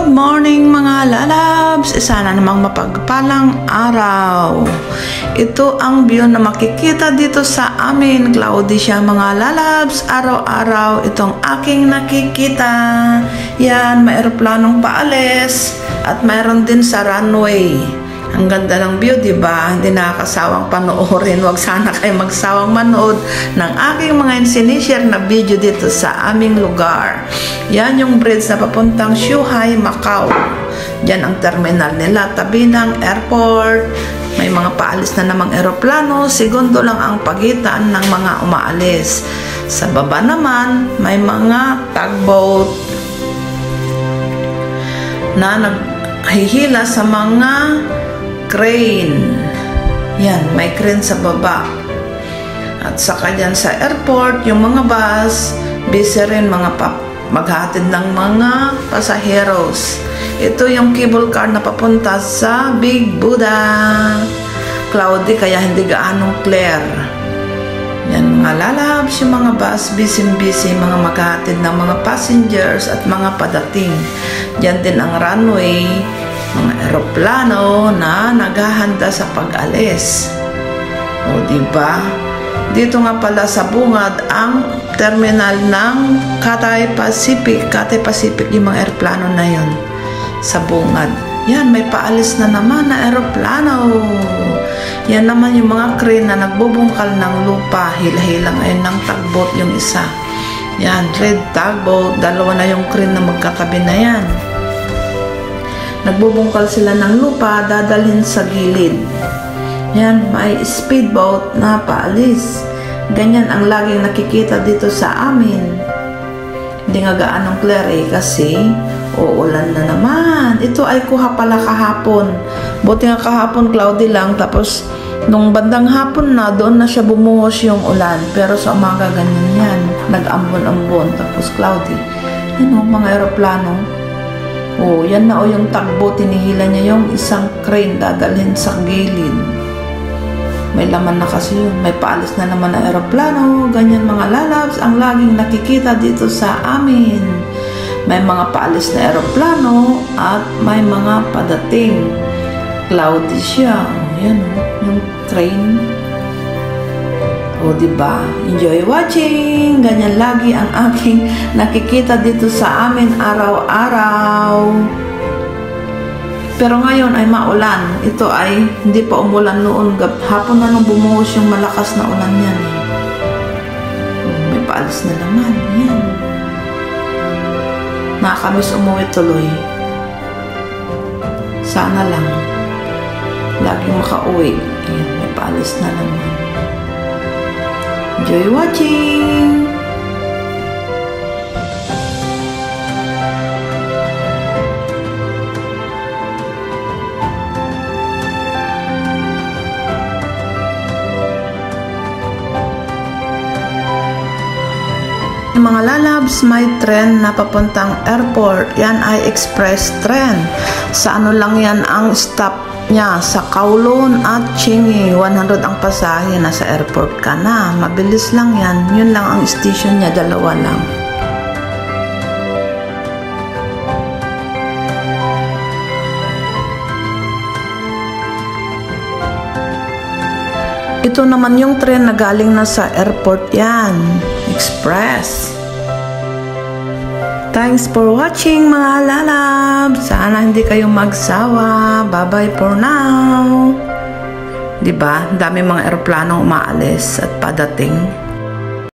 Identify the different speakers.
Speaker 1: Good morning mga lalabs! Sana namang mapagpalang araw. Ito ang view na makikita dito sa amin. Cloudy siya mga lalabs. Araw-araw itong aking nakikita. Yan, may aeroplanong paalis. At mayroon din sa runway. Ang ganda ng view, diba? Hindi nakakasawang panoorin. Huwag sana kayo magsawang manood ng aking mga sinishare na video dito sa aming lugar. Yan yung bridge na papuntang Zhuhai, Macau. Yan ang terminal nila. Tabi ng airport. May mga paalis na namang eroplano. Segundo lang ang pagitan ng mga umaalis. Sa baba naman, may mga tugboat na naghihila sa mga crane. Yan, may crane sa baba. At saka dyan sa airport, yung mga bus, busy rin maghatid ng mga pasaheros. Ito yung cable car na papunta sa Big Buddha. Cloudy kaya hindi gaanong clear. Yan mga lalabs, yung mga bus, busy, mga maghatid ng mga passengers at mga padating. Yan din ang runway, mga eroplano na naghahanda sa pag-alis. O diba? Dito nga pala sa bungad ang terminal ng Cathay Pacific. Cathay Pacific yung mga eroplano na yun. Sa bungad. Yan, may paalis na naman na eroplano. Yan naman yung mga crane na nagbubungkal ng lupa. Hila-hila ngayon ng tugboat yung isa. Yan, red tugboat. Dalawa na yung crane na magkatabi na yan. Nagbubungkal sila ng lupa, dadalhin sa gilid. Yan, may speedboat na paalis. Ganyan ang laging nakikita dito sa amin. Hindi nga gaanong clear kasi uulan na naman. Ito ay kuha pala kahapon. Buti nga kahapon cloudy lang, tapos nung bandang hapon na, doon na siya bumuhos yung ulan. Pero sa umaga ganyan yan. Nag-ambon-ambon, tapos cloudy. Yan o, mga aeroplano. Oh, yan na yung tugboat, tinihila niya yung isang crane dadalhin sa gilid. May laman na kasi yun. May paalis na naman na aeroplano. Ganyan mga lalabs ang laging nakikita dito sa amin. May mga paalis na aeroplano at may mga padating. Cloudy siya. Yan yung train. O diba? Enjoy watching! Ganyan lagi ang aking nakikita dito sa amin araw-araw. Pero ngayon ay maulan. Ito ay hindi pa umulan noon. Hapon na nung bumuhos yung malakas na ulan yan. May paalis na naman. Yan. Nakakamiss umuwi tuloy. Sana lang. Laging makauwi. Ayan, may paalis na naman. Enjoy watching! Mga lalabs, may tren na papuntang airport. Yan ay express tren. Sa ano lang yan ang stop niya, sa Kowloon at Changi. 100 ang pasahe, nasa airport ka na. Mabilis lang yan. Yun lang ang station niya, dalawa lang. Ito naman yung tren na galing na sa airport yan. Express. Thanks for watching mga lalab. Sana hindi kayo magsawa. Bye-bye for now. Diba? Dami mga eroplano umaalis at padating.